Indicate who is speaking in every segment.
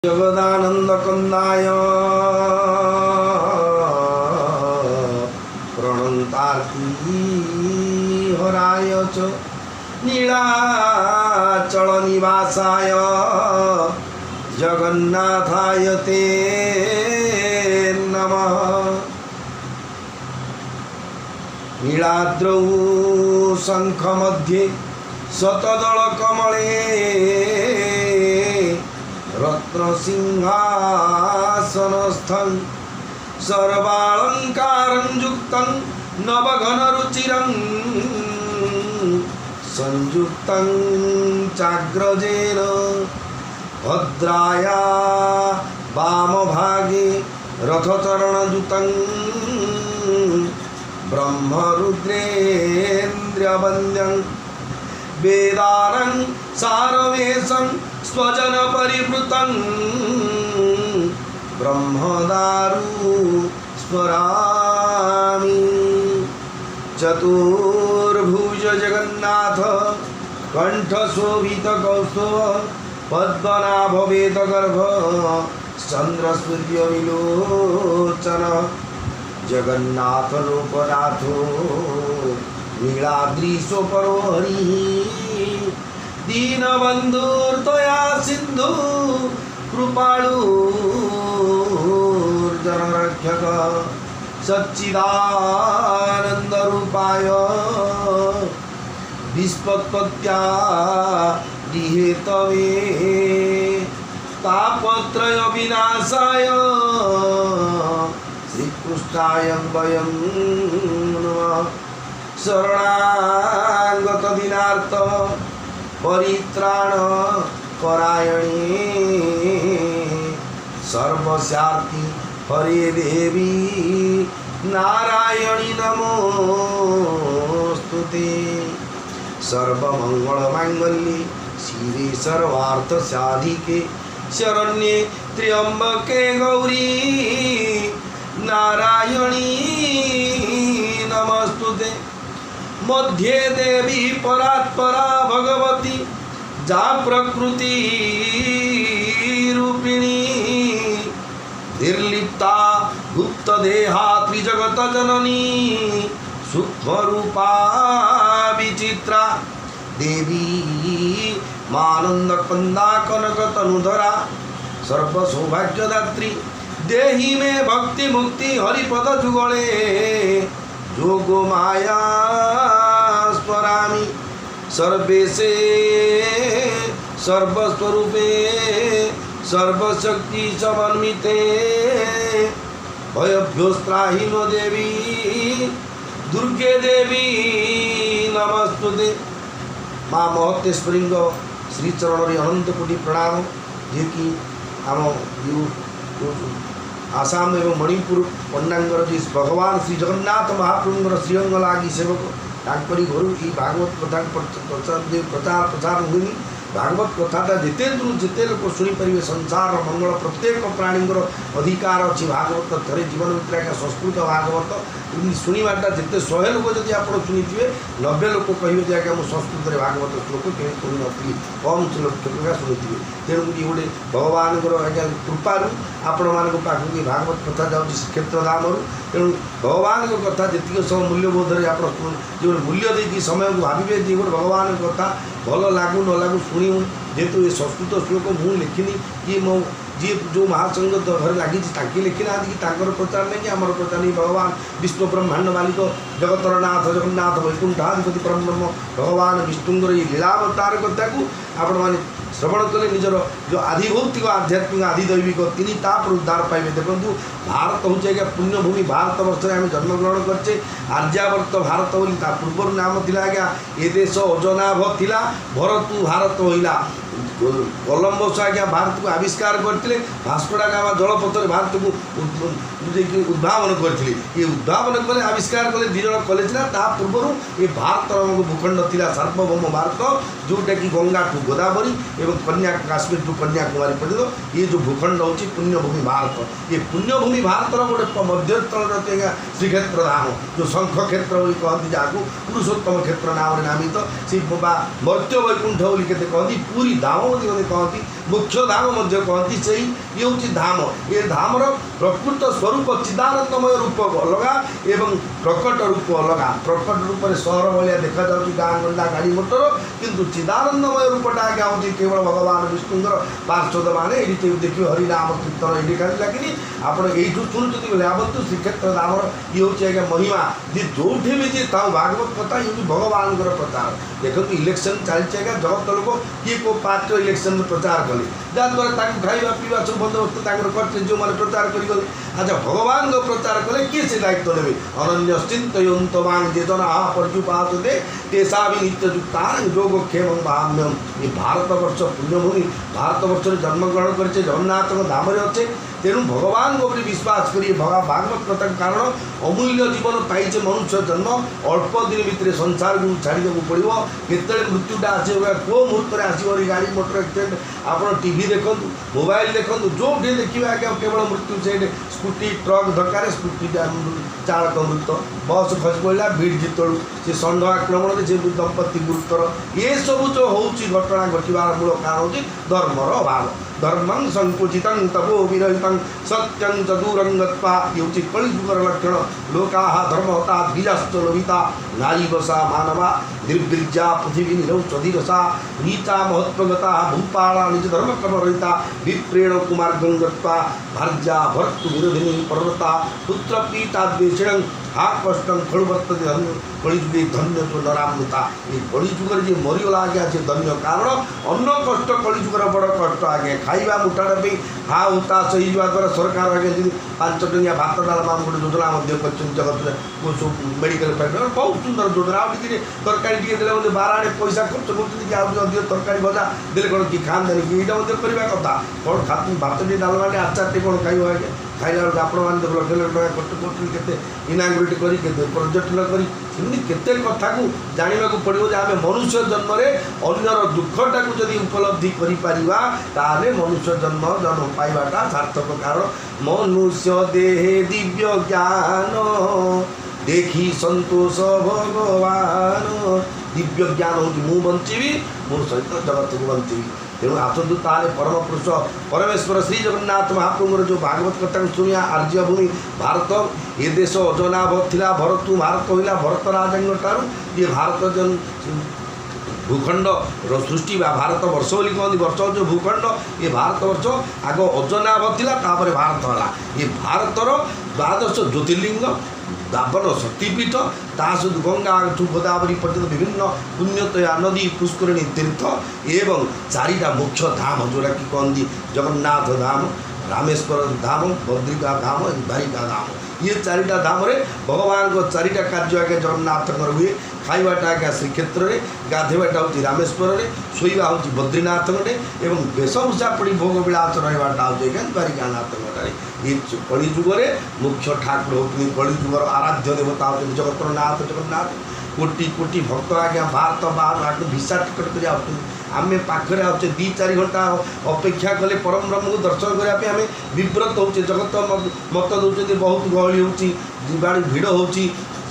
Speaker 1: जगदानंद कंदाय प्रणतार्ती हराय च नीलाचल निवासाय जगन्नाथाय ते नमः। नीलाद्रौ शंख मध्ये शतदल कमले रत्न सिंहासनस्थं सर्वालंकारं युक्तं नवघन रुचिरं संयुक्तं चाग्रजेन भद्राया वामभागे रथचरणयुतं ब्रह्मरुद्रेन्द्रवन्द्यं वेदानं सारवेशं स्वजन परिवृतं ब्रह्मदारु स्मरामि। चतुर्भुज जगन्नाथ कंठशोभित कौस्तुभ पद्मनाभ वेदगर्भ चंद्र सूर्य विलोचन जगन्नाथ रूपनाथो नीलाद्रीशोपरो हरि दीनबंधुर्दया सिंधु कृपालुर्जनरक्षक सच्चिदानंद रूपाय विस्पत्त्यादिहेतवे तापत्रय विनाशाय श्रीकृष्णाय वयं नमः। शरणागत दीनार्थ परित्राण परायणे सर्वस्यार्ति हरे देवी नारायणी नमोस्तुते। सर्वमंगल मांगल्ये शिवे सर्वार्थ साधिके शरण्ये त्र्यंबके गौरी नारायणी नमोस्तुते। मध्ये देवी परात्परा भगवती जा प्रकृति रूपिणी निर्लिप्ता गुप्त देहा त्रिजगत जननी सूक्ष्म रूपा विचित्रा देवी मानंद कंदा कनक तनुधरा सर्व सौभाग्यदात्री देहि में भक्ति मुक्ति हरिपद जुगले जोगो माया स्मरामि। सर्वेशे सर्वस्वरूपे सर्वशक्ति समन्विते भयभ्योस्त्राहि नो देवी दुर्गे देवी नमस्तुते। माँ महत्तेश्वरी श्रीचरण अनंत कोटि प्रणाम जे कि आम आसाम एवं मणिपुर पंडांगर जी भगवान श्री जगन्नाथ महाप्रभुंर श्रीअंग लगी सेवक तांकरी घर ये भागवत कथा प्रचार प्रसार हुए। भागवत कथाटा जिते दूर जिते लोक शुणिपारे संसार मंगल प्रत्येक प्राणीर अधिकार अच्छी भागवत थे जीवन मित्र संस्कृत भागवत शुणवाटा जिते 100 लोक जब आप शुणी 90 लोक कहे कि आज्ञा मुझे संस्कृत भागवत श्लोक कहीं शुणी नी कम लोक शुणी तेणु गोटे भगवान आज्ञा कृपार आपण मान पाखक भागवत कथा जाऊँगी श्रीक्षेत्र धाम तेणु भगवान कथा जी सब मूल्यबोधर आप जो मूल्य देकी समय को भावे जी गोटे भगवान कथा भल लगू न लगू शुणी जेहेतु ये संस्कृत श्लोक मुझे लिखिनी कि मो जी जो महासंघ घर लगी लिखी ना कि प्रचार नहीं कि आम प्रचार नहीं। भगवान विष्णु ब्रह्मांड मालिक जगतर नाथ जगन्नाथ वैकुंठाधिपति परब्रह्म भगवान विष्णुंर ये लीलावतार कथा को आपण मैंने श्रवण कले निजर जो आधिभौतिक आध्यात्मिक आधिदैविक तीन तापर उद्धार पाइबे। देखो भारत हूँ आज्ञा पुण्यभूमि भारत वर्ष आम जन्मग्रहण करचे आर्यावर्त भारत बोली पूर्व नाम थिला आज्ञा ए देश अजनाभ थिला भरतु भारत होइला कोलंबस आज्ञा भारत को आविष्कार करते भास्कोडा गामा जलपथर भारत को उद्भावन करते ये उद्भावन कले आविष्कार कले दुई जन कले पूर्व ये भारत भूखंड थिला सार्वभौम भारत जोटा कि गंगा टू गोदावरी एवं कन्या काश्मीर टू कन्याकुमारी पर्यटन ये जो भूखंड होची पुण्यभूमि भारत ये पुण्यभूमि भारत गोटे मध्यस्थल श्रीक्षेत्र धाम जो शंख क्षेत्र कहती जहाँ पुरुषोत्तम क्षेत्र नाम नामित से मर्त्य वैकुंठ कहते पुरी धाम कहती मुख्य धाम मध्य कहती से ये हूँ धाम ये धामर प्रकृत स्वरूप चिदानंदमय रूप अलग एवं प्रकट रूप अलग प्रकट रूप में सहर भाया देखा जाऊँगी गाँ गंडा गाड़ी मोटर किंतु चिदानंदमय रूपटा आज्ञा हूँ केवल भगवान विष्णुर पार्षद मैंने ये देखिए हरिनाम कीर्तन ये खाली लगे आप शुणुच्च बोले आबंतु श्रीक्षेत्र धामर ये हूँ आज्ञा महिमा जी जो भी जी था भागवत कथा ये भगवान प्रचार देखो इलेक्शन चलती आज्ञा जगत लोक किए को पार्टी इलेक्शन में प्रचार कले जहाँद्वारा खाଇବା पीवा सब बंदोबस्त करते जो मैंने प्रचार करगले अच्छा भगवान प्रचार कले किए से दायित्व ने अनन्य चिंतयंतवान जेजना पर्युपासते तेषा भी नित्ययुक्ता योगक्षेम भाम्यम ये भारतवर्ष पुण्यभूमि भारतवर्ष जन्मग्रहण कर जगन्नाथ धाम अच्छे तेणु भगवान को विश्वास करिए भागवत कथा कारण अमूल्य जीवन पाइचे मनुष्य जन्म अल्प दिन भितर संसार को छाड़ा पड़ो केत मृत्युटा आसो कौ मुहूर्त में आसो गाड़ी मोटर एक्सीडेंट आप टीवी देखूँ मोबाइल देखूँ जो देखिए आज्ञा केवल मृत्यु से स्कूटी ट्रक धक्का स्कूटी चालक मृत बस खसी पड़ा ब्रिज तलू से षंढ आक्रमण से दंपति गुरुतर ये सब जो हूँ घटना घटवार मूल कारण हूँ धर्मर अभाव धर्मं संकुचित तपो विरहित सत्यं च दूरं गत्वा ये हूँ कलिजुगर लक्षण लोका धर्महता द्विजश्च लोभिता नारीवसा मानवा निर्वीर्या पृथिवी निरौषधिरसा नीता महत्वगता भूपाला निज धर्म कर्म रहिता विप्रेण कुमार्गं गत्वा भार्या भर्तु विरोधिनी पर्वता पुत्र पीता द्वेषण हा कष्ट खड़ु वर्तते धन्य कलिजुगे धन्य जो नरामृता ये कलिजुगर जी मरीगला आज्ञा से धन्य कारण अन्न कष्ट कलिजुगर बड़ कष्ट आज्ञा खाଇବା मुठाटा हा उतास होगा द्वारा सरकार आगे जी 5 टंकिया भात डालमा गोटे योजना जगत मेडिकल फैक्ट्री बहुत सुंदर योजना तरकारी टे दे बार आड़े पैसा खर्च कर तरकारी भजा दे कौन कि खाते कि यहाँ करवा कथा कौन खा भात टे डालमा आचार टे कौन खाइब आज्ञा खाइला बेलू आपण मैंने लक्ष लक्ष टका खर्च कर इनागुरेट कर पर्यटन करते कथा को जानवा पड़ो आम मनुष्य जन्म अन्यर दुखटा को जब उपलब्धि कर मनुष्य जन्म जन्म पाइबाटा सार्थक कारण मनुष्य देहे दिव्य ज्ञान देखी संतोष भगवान दिव्य ज्ञान हूँ मु बंची मो सहित जगत को बंची तेणु आसतु ताले परम पुरुष परमेश्वर श्री जगन्नाथ महाप्रभुर जो भागवत कथा शुणिया आर्यभूमि भारत ये देश अजनाभ थिला भरतु भारत होइला भरत राजांगठारु ये भारत जन भूखंड सृष्टि भारत वर्ष बोली कहते वर्ष जो भूखंड ये भारत वर्ष आग अजनाभ थिला तापर भारत होला ये भारतर 12 ज्योतिर्लिंग 52 शक्तिपीठ तासद गंगा ठू गोदावरी पर्यटन विभिन्न पुण्यतया नदी पुष्करिणी तीर्थ एवं 4टा मुख्य धाम जोटा कि कहती जगन्नाथ धाम रामेश्वर धाम बद्रिका धाम द्वारिका धाम ये 4टा धाम भगवान को 4टा कार्य आगे जगन्नाथ हुए खाइबाटा आज्ञा श्रीक्षेत्र में गाधेबाटा हूँ रामेश्वर शोवा हूँ बद्रीनाथ एवं वेशभूषा पड़ी भोग विलास रहा आज्ञा द्वारिकानाथ ये कलिजुगर मुख्य ठाकुर होती कलिजुगर आराध्य देवता होती जगतनाथ जगन्नाथ कोटि कोटि भक्त आज्ञा भारत बाहर भिसा टिकट कर आम पाखे आचे 2-4 घंटा अपेक्षा कले परम ब्रह्म को दर्शन करने आम विव्रत होचे जगत मत दौरान बहुत गहली हो भिड़ हो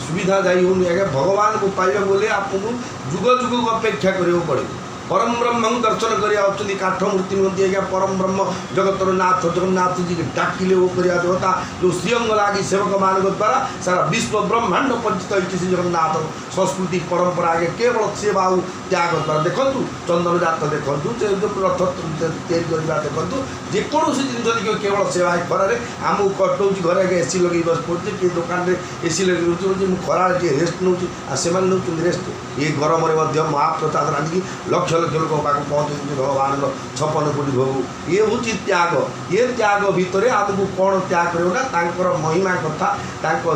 Speaker 1: सुविधा जाई होनी आज्ञा भगवान को पाइबा बोले आपको जुग जुग को अपेक्षा करियो पड़े परम ब्रह्म दर्शन कर काठ मूर्ति नुहति आज्ञा परम ब्रह्म जगतर नाथ जगन्नाथ जी के डाकिले वो कर देवता जो श्रीअंग लगी सेवक मान द्वारा सारा विश्व ब्रह्मांड परिचित होती श्री जगन्नाथ संस्कृति परंपरा आगे केवल सेवा त्याग द्वारा देखूँ चंदन जात देखूँ रथ देखूँ जेकोसी जिन देखिए केवल सेवा खरार आमको कष्ट हो घर आगे एसी लगे बस पड़े किए दुकान में एसी लगे रोचे खरार टे रेस्ट नौ से रेस्ट ये गरम महाप्रसाद रांधिकी लक्ष लक्ष लोक पाक पहुँचे भगवान 56 कोटी भोग ये हूँ त्याग ये त्याग भितर आमको कौन त्याग कर महिमा कथा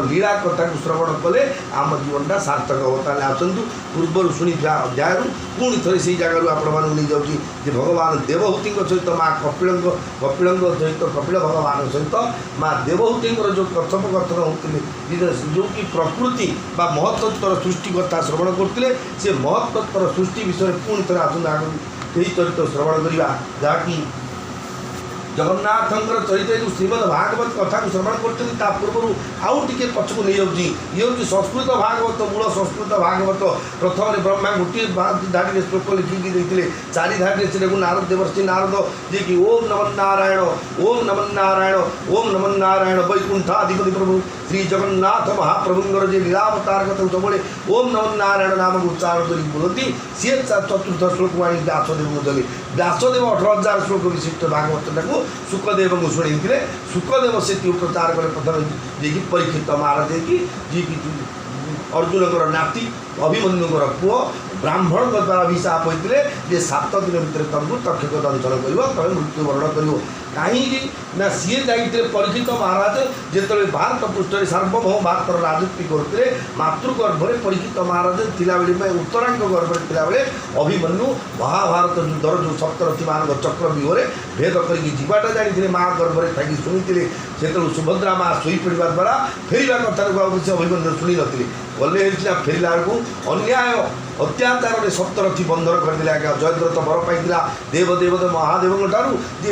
Speaker 1: लीला कथा को श्रवण कले आम जीवनटा सार्थक हो ताले आसतु पूर्व शुणी अध्याय पुणी थे से जगह आपण नहीं जाऊँगी भगवान देवहूति सहित माँ कपिल सहित कपिल भगवान सहित माँ देवहूति जो कथोपकथन होते जो कि प्रकृति बा महत्तर सृष्टि कथा श्रवण करते से महत्तर सृष्टि विषय पुणी थे आसतु आगे यही चरित्र श्रवण करवा जहाँकि ଜଗନ୍ନାଥଙ୍କର ଚରିତ୍ର ଯେଉଁ ଶ୍ରୀମଦ୍ ଭାଗବତ କଥାକୁ ଶ୍ରବଣ କରୁଛନ୍ତି ତା ପୂର୍ବରୁ ଆଉ ଟିକେ ପଛକୁ ନେଇଯାଉଛି। ଇଏ ହେଉଛି ସଂସ୍କୃତ ଭାଗବତ, ମୂଳ ସଂସ୍କୃତ ଭାଗବତ। ପ୍ରଥମରେ ବ୍ରହ୍ମା ଗୋଟିଏ ଧାଡ଼ିରେ ଶ୍ଲୋକ ଲେଖିକି ଦେଇଥିଲେ, 4 ଧାଡ଼ିରେ ସେଟାକୁ ନାରଦ ଦେବର୍ଷି ନାରଦ ଯିଏକି ଓମ୍ ନମଃ ନାରାୟଣ ଓମ୍ ନମଃ ନାରାୟଣ ଓମ୍ ନମଃ ନାରାୟଣ ବୈକୁଣ୍ଠାଧିପତି ପ୍ରଭୁ ଶ୍ରୀ ଜଗନ୍ନାଥ ମହାପ୍ରଭୁଙ୍କର ଯେ ଲୀଳାବତାର କଥା ସବୁବେଳେ ଓମ୍ ନମଃ ନାରାୟଣ ନାମକୁ ଉଚ୍ଚାରଣ କରି ବୋଲନ୍ତି, ସିଏ 4ର୍ଥ ଶ୍ଲୋକକୁ ଆଣି ବ୍ୟାସଦେବଙ୍କୁ ଦେଲେ। ବ୍ୟାସଦେବ 18,000 ଶ୍ଲୋକ ବିଶିଷ୍ଟ ଭାଗବତଟାକୁ ଶୁକଦେବଙ୍କୁ ଶୁଣେଇଥିଲେ। ଶୁକଦେବ ସେତିକି ପ୍ରଚାର କଲେ ପ୍ରଥମେ ଯିଏକି ପରୀକ୍ଷିତ ମହାରାଜ ହେଇକି, ଯିଏକି ଅର୍ଜୁନଙ୍କର ନାତି ଅଭିମନ୍ୟୁଙ୍କର ପୁଅ ବ୍ରାହ୍ମଣଙ୍କ ଦ୍ୱାରା ଅଭିଶାପ ହୋଇଥିଲେ ଯେ 7 ଦିନ ଭିତରେ ତମକୁ ତକ୍ଷକ ଦଂଶନ କରିବ, ତମେ ମୃତ୍ୟୁବରଣ କରିବ। କାହିଁକି ନା ସିଏ ଯାଇଥିଲେ ପରୀକ୍ଷିତ ମହାରାଜ ଯେତେବେଳେ ଭାରତ ପୃଷ୍ଠରେ ସାର୍ବଭୌମ ଭାରତର ରାଜୁତି କରୁଥିଲେ, ମାତୃଗର୍ଭରେ ପରୀକ୍ଷିତ ମହାରାଜ ଥିଲାବେଳେ ପାଇଁ ଉତ୍ତରାଙ୍କ ଗର୍ଭରେ ଥିଲାବେଳେ ଅଭିମନ୍ୟୁ ମହାଭାରତ ଯୁଦ୍ଧର ଯେଉଁ ସପ୍ତରଥୀମାନଙ୍କ ଚକ୍ର ବ୍ୟୁହରେ ଭେଦ କରିକି ଯିବାଟା ଜାଣିଥିଲେ, ମା ଗର୍ଭରେ ଥାଇକି ଶୁଣିଥିଲେ। ସେତେବେଳେ ସୁଭଦ୍ରା ମା ଶୋଇପଡ଼ିବା ଦ୍ୱାରା ଫେରିବା କଥାକୁ ଆଉ କିଛି ଅଭିମନ୍ୟୁ ଶୁଣିନଥିଲେ। ଗଲେ ହେଇଥିଲା ଫେରିଲା ବେଳକୁ ଅନ୍ୟାୟ ଅତ୍ୟାଚାରରେ ସପ୍ତରଥୀ ବନ୍ଧନ କରିଦେଲେ। ଆଜ୍ଞା ଜୟଦ୍ରଥ ବର ପାଇଥିଲା ଦେବଦେବତ ମହାଦେବଙ୍କ ଠାରୁ ଯେ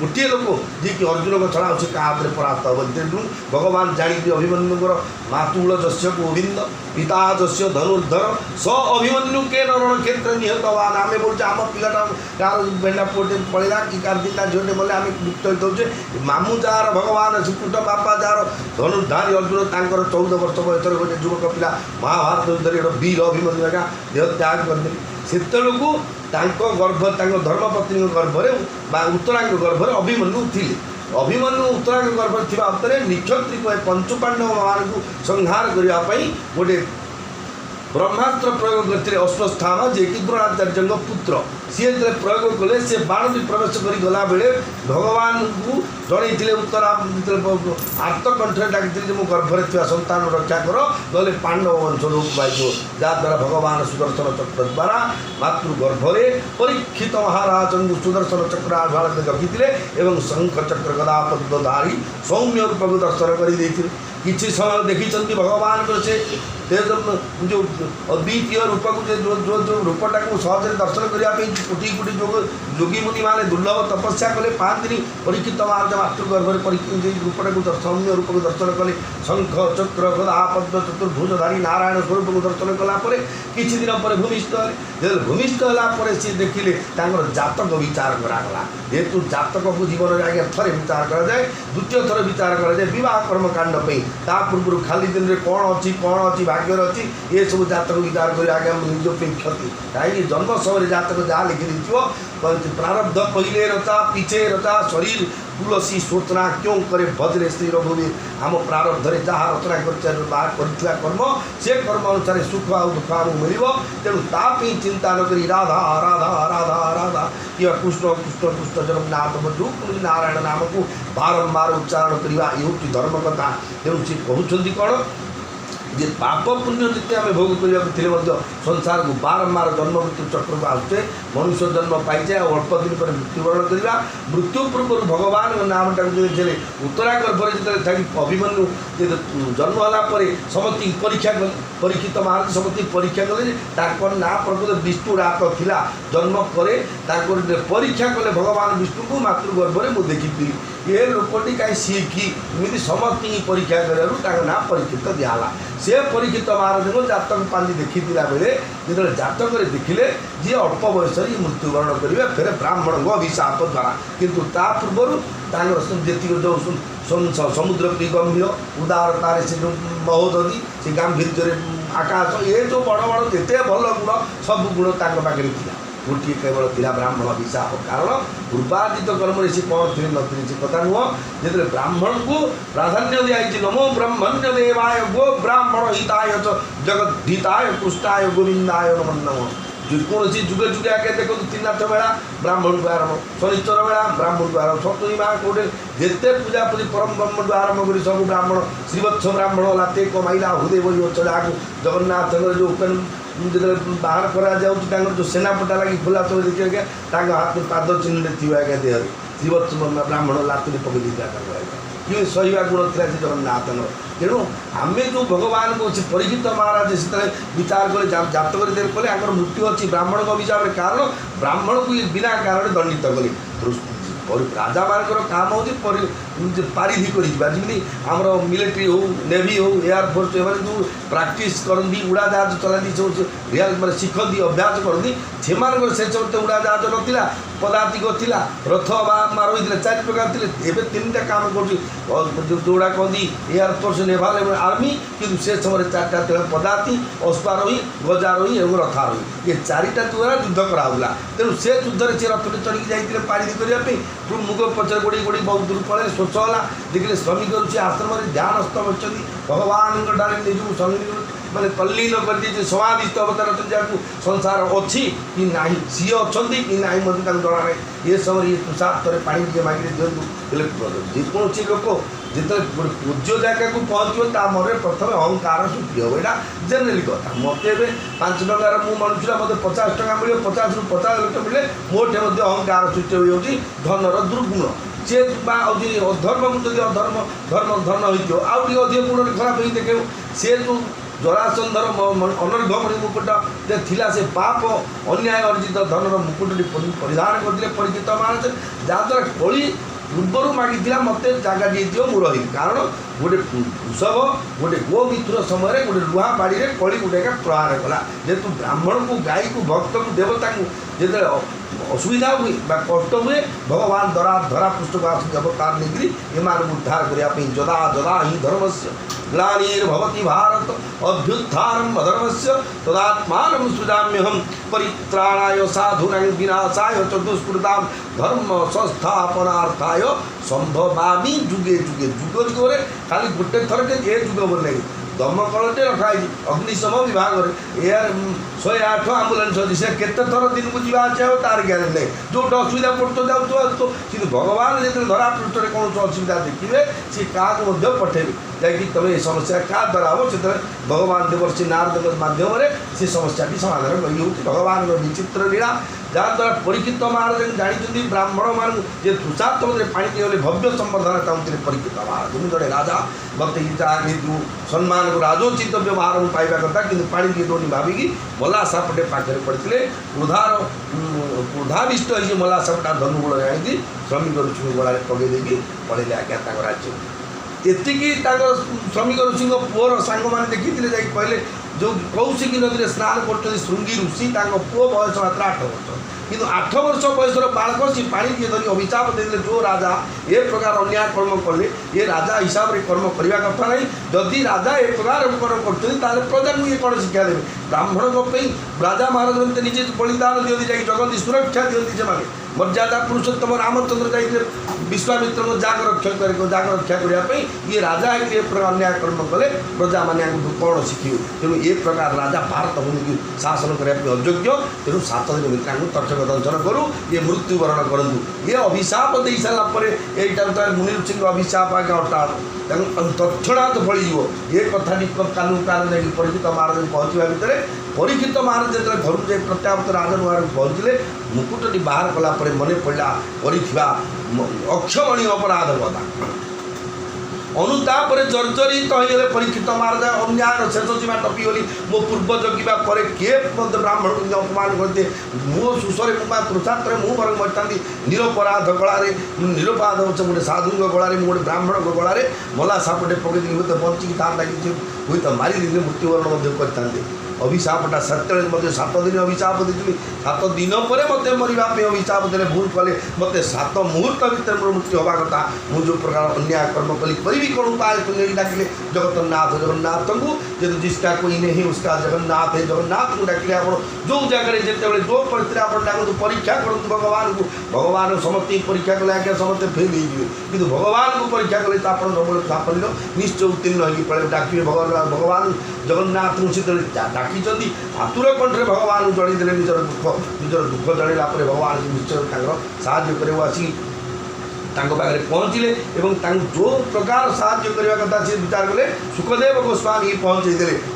Speaker 1: ଗୋଟିଏ ଲୋକ ଯିଏକି ଅର୍ଜୁନଙ୍କ ଛଡ଼ା ଆଉ ସେ କାହା ଉପରେ ପରାସ୍ତ ହେବ। ତେଣୁ ଭଗବାନ ଜାଣିକି ଅଭିମନ୍ୟୁଙ୍କର ମାତୁଳ ଯଶ୍ୟକୁ ଗୋବିନ୍ଦ ପିତା ଯଶ୍ୟ ଧନୁର୍ଦ୍ଧର ସ ଅଭିମନ୍ୟୁ କେ ରଣକ୍ଷେତ୍ର ନିହତବାନ। ଆମେ ବୋଲୁଛେ ଆମ ପିଲାଟା କାହାର ଭେଣ୍ଡା ପୁଅଟେ ପଳେଇଲା କି କାହାର ଦିଟା ଝିଅଟେ ମଲେ ଆମେ ମୁକ୍ତ ହେଇଥାଉଛେ। ମାମୁଁ ଯାହାର ଭଗବାନ ଶ୍ରୀକୃଷ୍ଣ ବାପା ଯାହାର ଧନୁର୍ଦ୍ଧାରୀ ଅର୍ଜୁନ ତାଙ୍କର 14 ବର୍ଷ ବୟସରେ ଗୋଟେ ଯୁବକ ପିଲା ମହାଭାରତ ଯୁଦ୍ଧରେ ଗୋଟେ ବୀର ଅଭିମନ୍ୟୁ ଆଜ୍ଞା ଦେହ ତ୍ୟାଗ କରିଦେଲେ। ସେତେବେଳକୁ ତାଙ୍କ ଗର୍ଭ ତାଙ୍କ ଧର୍ମପତ୍ନୀଙ୍କ ଗର୍ଭରେ ବା ଉତ୍ତରାଙ୍କ ଗର୍ଭରେ ଅଭିମନ୍ୟୁ ଥିଲେ। ଅଭିମନ୍ୟୁ ଉତ୍ତରାଙ୍କ ଗର୍ଭରେ ଥିବା ଅନ୍ତରେ ନିକ୍ଷତ୍ରିକ ପଞ୍ଚୁପାଣ୍ଡବମାନଙ୍କୁ ସଂହାର କରିବା ପାଇଁ ଗୋଟେ ବ୍ରହ୍ମାସ୍ତ୍ର ପ୍ରୟୋଗ କରିଥିଲେ ଅଶ୍ୱତ୍ଥାମା, ଯିଏକି ଦ୍ରୋଣାଚାର୍ଯ୍ୟଙ୍କ ପୁତ୍ର। ସିଏ ଯେତେବେଳେ ପ୍ରୟୋଗ କଲେ ସେ ବାଣଟି ପ୍ରବେଶ କରି ଗଲାବେଳେ ଭଗବାନଙ୍କୁ ଜଣେଇଥିଲେ ଉତ୍ତରା ଯେତେବେଳେ ଆର୍ତ୍ତକଣ୍ଠରେ ଡାକିଥିଲେ ଯେ ମୋ ଗର୍ଭରେ ଥିବା ସନ୍ତାନ ରକ୍ଷା କର, ନହେଲେ ପାଣ୍ଡବ ବଂଶ ଲୋପ ପାଇଯିବ। ଯାହାଦ୍ୱାରା ଭଗବାନ ସୁଦର୍ଶନ ଚକ୍ର ଦ୍ୱାରା ମାତୃଗର୍ଭରେ ପରୀକ୍ଷିତ ମହାରାଜଙ୍କୁ ସୁଦର୍ଶନ ଚକ୍ର ଆଢୁଆଳରେ ରଖିଥିଲେ ଏବଂ ଶଙ୍ଖ ଚକ୍ର ଗଦା ପଦ୍ମଧାରୀ ସୌମ୍ୟ ରୂପକୁ ଦର୍ଶନ କରିଦେଇଥିଲେ। କିଛି ସମୟ ଦେଖିଛନ୍ତି ଭଗବାନଙ୍କର ସେ ଯେଉଁ ଅଦ୍ୱିତୀୟ ରୂପକୁ ଯେଉଁ ରୂପଟାକୁ ସହଜରେ ଦର୍ଶନ କରିବା ପାଇଁ କୋଟି କୋଟି ଯୋଗୀ ମୁନିମାନେ ଦୁର୍ଲଭ ତପସ୍ୟା କଲେ, ପାଆନ୍ତିନି। ପରୀକ୍ଷିତ ମହାରାଜ ମାତୃଗର୍ଭରେ ରୂପଟାକୁ ସୌମ୍ୟ ରୂପକୁ ଦର୍ଶନ କଲେ। ଶଙ୍ଖ ଚକ୍ର ଗଦା ପଦ୍ମ ଚତୁର୍ଭୁଜଧାରୀ ନାରାୟଣ ସ୍ୱରୂପକୁ ଦର୍ଶନ କଲା ପରେ କିଛି ଦିନ ପରେ ଭୂମିଷ୍ଠ ହେଲେ। ଯେତେବେଳେ ଭୂମିଷ୍ଠ ହେଲା ପରେ ସେ ଦେଖିଲେ ତାଙ୍କର ଜାତକ ବିଚାର କରାଗଲା। ଯେହେତୁ ଜାତକକୁ ଜୀବନରେ ଆଜ୍ଞା ଥରେ ବିଚାର କରାଯାଏ, ଦ୍ୱିତୀୟ ଥର ବିଚାର କରାଯାଏ ବିବାହ କର୍ମକାଣ୍ଡ ପାଇଁ। ତା ପୂର୍ବରୁ ଖାଲି ଦିନରେ କ'ଣ ଅଛି ଭାଗ୍ୟରେ ଅଛି ଏସବୁ ଜାତକ ବିଚାର କରି ଆଜ୍ଞା ନିଜ ପାଇଁ କ୍ଷତି। କାହିଁକି ଜନ୍ମ ସମୟରେ ଜାତକ ଯାହା ଲେଖି ଦେଇଥିବ, ପ୍ରାରବ୍ଧ ପହିଲେ ରଚା ପିଛେ ରଚା ଶରୀର ତୁଳସୀ ସୂଚନା କ୍यों करे ଭଜରେ ଶ୍ରୀ ରଘୁବୀର। ଆମ ପ୍ରାରବ୍ଧରେ ଯାହା ରଚନା କରିଥିବା କର୍ମ, ସେ କର୍ମ ଅନୁସାରେ ସୁଖ ଆଉ ଦୁଃଖ ଆମକୁ ମିଳିବ। ତେଣୁ ତା ପାଇଁ ଚିନ୍ତା ନ କରି ରାଧା ରାଧା ରାଧା ରାଧା କିମ୍ବା କୃଷ୍ଣ କୃଷ୍ଣ କୃଷ୍ଣ ଜଗନ୍ନାଥ ଯେଉଁ କୌଣସି ନାରାୟଣ ନାମକୁ ବାରମ୍ବାର ଉଚ୍ଚାରଣ କରିବା ଏ ହେଉଛି ଧର୍ମ କଥା। ତେଣୁ ସେ କହୁଛନ୍ତି କ'ଣ ଯେ ପାପ ପୁଣ୍ୟ ଯେତେ ଆମେ ଭୋଗ କରିବାକୁ ଥିଲେ ମଧ୍ୟ ସଂସାରକୁ ବାରମ୍ବାର ଜନ୍ମ ମୃତ୍ୟୁ ଚକ୍ରକୁ ଆସୁଛେ। ମନୁଷ୍ୟ ଜନ୍ମ ପାଇଛେ ଆଉ ଅଳ୍ପ ଦିନ ପରେ ମୃତ୍ୟୁବରଣ କରିବା। ମୃତ୍ୟୁ ପୂର୍ବରୁ ଭଗବାନଙ୍କ ନାମଟାକୁ ଯଦି ଥିଲେ ଉତ୍ତରା ଗର୍ଭରେ ଯେତେବେଳେ ଥାଇ ଅଭିମନ୍ୟୁ ଜନ୍ମ ହେଲା ପରେ ସମସ୍ତଙ୍କୁ ପରୀକ୍ଷା କଲେ। ପରୀକ୍ଷିତ ମହାରାଜ ସମସ୍ତଙ୍କୁ ପରୀକ୍ଷା କଲେ ଯେ ତାଙ୍କର ନାଁ ପ୍ରକୃତ ବିଷ୍ଣୁ ରାତ ଥିଲା। ଜନ୍ମ ପରେ ତାଙ୍କର ପରୀକ୍ଷା କଲେ ଭଗବାନ ବିଷ୍ଣୁଙ୍କୁ ମାତୃଗର୍ଭରେ ମୁଁ ଦେଖିଥିଲି। ଏ ଲୋକଟି କାହିଁ ସିଏ କି ଏମିତି ସମସ୍ତଙ୍କୁ ପରୀକ୍ଷା କରିବାରୁ ତାଙ୍କ ନାଁ ପରୀକ୍ଷିତ ଦିଆହେଲା। ସେ ପରୀକ୍ଷିତ ମହାରାଜଙ୍କୁ ଜାତକ ପାଞ୍ଜି ଦେଖିଥିଲା ବେଳେ ଯେତେବେଳେ ଜାତକରେ ଦେଖିଲେ ଯିଏ ଅଳ୍ପ ବୟସରେ ମୃତ୍ୟୁବରଣ କରିବେ ଫେରେ ବ୍ରାହ୍ମଣଙ୍କ ଅଭିଶାପ ଦ୍ୱାରା। କିନ୍ତୁ ତା ପୂର୍ବରୁ ତାଙ୍କର ଯେତିକି ଯେଉଁ ସମୁଦ୍ର ପ୍ରତି ଗମ୍ଭୀର ଉଦାରତାରେ ସେ ଯେଉଁ ମହୋଦଧି ସେ ଗାମ୍ଭୀର୍ଯ୍ୟରେ ଆକାଶ ଏ ଯେଉଁ ବଡ଼ ବଡ଼ ଯେତେ ଭଲ ଗୁଣ ସବୁ ଗୁଣ ତାଙ୍କ ପାଖରେ ଥିଲା। ଗୋଟିଏ କେବଳ ଥିଲା ବ୍ରାହ୍ମଣ ଅଭିଶାପ। କାରଣ ପୂର୍ବାର୍ଜିତ କର୍ମରେ ସେ କ'ଣ ଥିଲେ ନଥିଲେ ସେ କଥା ନୁହଁ। ଯେତେବେଳେ ବ୍ରାହ୍ମଣଙ୍କୁ ପ୍ରାଧାନ୍ୟ ଦିଆଯାଇଛି ନମୋ ବ୍ରହ୍ମଣ୍ୟ ଦେବାୟ ଗୋ ବ୍ରାହ୍ମଣ ହିତାୟ ଜଗଦ୍ଧିତାୟ କୃଷ୍ଣାୟ ଗୋବିନ୍ଦାୟ ନମୋ ନମଃ। ଯେକୌଣସି ଯୁଗେ ଯୁଗେ ଆଗେ ଦେଖନ୍ତୁ ତ୍ରିନାଥ ବେଳା ବ୍ରାହ୍ମଣଠୁ ଆରମ୍ଭ, ଶନିଶ୍ଚର ବେଳା ବ୍ରାହ୍ମଣଠୁ ଆରମ୍ଭ, ସପ୍ତମୀ ମା କୋଉଠି ଯେତେ ପୂଜାପୂଜି ପରମ ବ୍ରହ୍ମଠୁ ଆରମ୍ଭ କରି ସବୁ ବ୍ରାହ୍ମଣ ଶ୍ରୀବତ୍ସ ବ୍ରାହ୍ମଣ ଲାତେ କମାଇଲା ହୃଦୟ ବୋଲି ଅଛି। ଯାହାକୁ ଜଗନ୍ନାଥଙ୍କର ଯେଉଁ ଯେତେବେଳେ ବାହାର କରାଯାଉଛି ତାଙ୍କର ଯେଉଁ ସେନାପଟା ଲାଗି ଖୋଲା ତଳେ ଦେଖିବା ତାଙ୍କ ହାତ ପାଦ ଚିହ୍ନରେ ଥିବ ଆଜ୍ଞା ଦେହରେ ଶ୍ରୀବତ୍ସ ବ୍ରାହ୍ମଣ ଲାତୁରେ ପକେଇ ଦେଇଥିଲା ତାଙ୍କ ଆଜ୍ଞା କି ସହିବା ଗୁଣ ଥିଲା ସେ ଜଗନ୍ନାଥଙ୍କର। ତେଣୁ ଆମେ ଯେଉଁ ଭଗବାନଙ୍କୁ ଅଛି ପରୀକ୍ଷିତ ମହାରାଜ ସେତେବେଳେ ବିଚାର କରି ଜାତକରେ କଲେ ଆଙ୍କର ମୃତ୍ୟୁ ଅଛି ବ୍ରାହ୍ମଣଙ୍କ ଅଭିଶାପରେ। କାରଣ ବ୍ରାହ୍ମଣକୁ ବିନା କାରଣରେ ଦଣ୍ଡିତ କଲେ। राजा मानकर काम हो पारिधि करमी आमर मिलिट्री हो नेवी हो एयरफोर्स एम जो प्राक्ट करती उड़ाजाहाज चलाती सब रियल मैं शिखती अभ्यास करती से सब उड़ाजाहाज नाला पदातिक थिला रथ बा रही 4 प्रकार थे एवं 3टा काम करोड़ा कहती एयरफोर्स नेभाल आर्मी कि से समय 4टा तेल पदाति अश्वारोही गजारोही और रथारोही ये 4टा द्वारा युद्ध कराला तेणु से युद्ध से रथ चढ़ी जाते पारिधि करने मुग पचर गोड़ी गोड़ी बहुत दूर पड़े शोष है देखिए श्रमिक ऋषि आश्रम ध्यानस्थ बच्चे भगवान निजू श्रमिक मैंने तल्लीन कर समाधिस्थ अवतार जहाँ संसार अच्छी कि ना सी अच्छा कि ना मतलब जना ना ये समय ये तुषार थे पा मागे दिंतु जेकोसी लोक जिते गोटे पूज्य जगह को पहुँचो मन प्रथम अहंकार सृष्टि हम यहाँ जेनेली कथा मत 5 टकर मुझे मनुष्य मत 50 टका मिले 50 ରୁ 50 ଲକ୍ଷ मिले मोटे अहंकार सृष्टि हो धनर दुर्गुण सी अधर्म मुझे अधर्म धर्म धन हो अधिक गुण खराब हो देखे सी जो जरासंधर अनर्घमणि मुकुट थिला से पाप अन्याय अर्जित धनर मुकुट परिधान करते परिचित महाराज जहाँद्वारा कली पूर्वर मागिला मत जगह दिए मु रही कारण गोटे वृषभ गोटे गो मिथुन समय गोटे लुहा बाड़ी में कली गोटे प्रहार कला जेहेतु ब्राह्मण को गाई को भक्त को देवता को जो असुविधा हुए कष्ट हुए भगवान धरा पृष्ठ को आस अवतार निकली एम उद्धार करने जदा जदा ही धर्म से ग्लानिर्भवति भारत अभ्युत्थानम् अधर्मस्य तदात्मानं सृजाम्यहं परित्राणाय साधूनां विनाशाय च दुष्कृतां धर्म संस्थापनार्थाय संभवामि जुगे जुगे जुग जुगरे खाली गोटे थर के ए जुग बोले दमकलटे रखाई अग्निशम विभाग एयर 108 आम्बुलांस अच्छी से केते थर दिन को जीवा आसे तार ज्ञान नहीं जो असुविधा पड़ते जाऊँ कि भगवान जो धरा पृष्ठ में कौन असुविधा देखिए सी क्या पठेबे जैकि तुम ये समस्या क्या द्वारा हम से भगवान देवर्षि नारद माध्यम से समस्या समाधान कर भगवान विचित्र लीला जहाँद्वारा परीक्षित महाराज जानी ब्राह्मण मान जे तुषार पानी गले भव्य संवर्धन चाहते परीक्षित महाराज मुझे जड़े राजा मत जो सम्मान को राजोचित व्यवहार पाइबा कथा कि पानी की दोनी भाविकी मला सापटे पाखे पड़ते क्रोधाविष्ट हो मला सापटा धनुगुण जाणी श्रमिक ऋषि गला पगेदी पड़े आज्ञा राज्य एतिकी श्रमिक ऋषि पुअर सांग मैंने देखी जा कहले जो कौशिकी नदी में स्नान कर श्रृंगी ऋषि पुओ बयस मात्र 8 वर्ष किंतु 8 वर्ष बयसर बालक सी पानी दिए धरी अभिशाप देते जो राजा ए प्रकार अन्याय कर्म कले ये राजा हिसाब से कर्म करने कथा नहीं जदि राजा ए प्रकार कर्म कर प्रजा को ये कौन शिक्षा देवे ब्राह्मण राजा महाराज निजे बलिदान दिखती जा जगत सुरक्षा दिखती से मर्यादा पुरुषोत्तम रामचंद्र जाइए विश्वामित्र जाग रक्षा करने ये राजा ये प्रकार अन्याय कर्म कले प्रजा मैंने कौन शिखे तेणु ये प्रकार राजा भारत भूमि की शासन करने अयोग्य तेणु 7 दिन भितर तक्षक दंशन करूँ ये मृत्युवरण करूँ ये अभिशाप दे सारापर यहीटा मुनि ऋषि अभिशाप आगे हटाण तत्णात फल ये कथा कानून कान जाकि परीक्षित महाराज पहुँचा भितर परीक्षित महाराज जो घर को जाए प्रत्यावर्त राजन पहुँचले मुकुटटी बाहर कलापर मन पड़ा पड़ा अक्षमणीय अपराध कथा अनुताप जर्जरित होगले परीक्षित महाराज अन्याय शेष सीमा टपीगली मो पूर्व जगिबा पर किए ब्राह्मण को अपमान करते मो सुसरे मुझे तृषात्र मुझे बर मरता निरपराध गलारे निरपराध हो गोटे साधु गलारे गोटे ब्राह्मण गलारे मला सापटे पकड़ हूँ बचिकी तार लगी हुई तो मारिदे मृत्युवरण करते अभिशापटा 7 दिन अभिशाप देती 7 दिन पर मत मरवाई अभिशाप दे भूल कले मत 7 मुहूर्त भितर मोर मृत्यु हवा कथा मुझे जो प्रकार अन्याय कर्म कली करी कौन उपाय तो नहीं डाकिले जगन्नाथ जगन्नाथ को जो जिसका कोई नहीं उसका जगन्नाथ है जगन्नाथ को डाकिले आप जो जगह जिते जो परिस्थिति आप डाकतु परीक्षा करूँ भगवान को भगवान समस्त परीक्षा कले आज्ञा समस्ते फेल हो भगवान को परीक्षा कले तो आप साफल्य निश्चय उत्तीर्ण हो पड़े डाकिए भगवान जगन्नाथ डाकी आतुर कंठे भगवान जनईदे निजर दुख जनला भगवान निश्चय साहय कर पाखे पहुँचले जो प्रकार साहय करने कथा से विचार कले सुखदेव गोस्वामी पहुँचे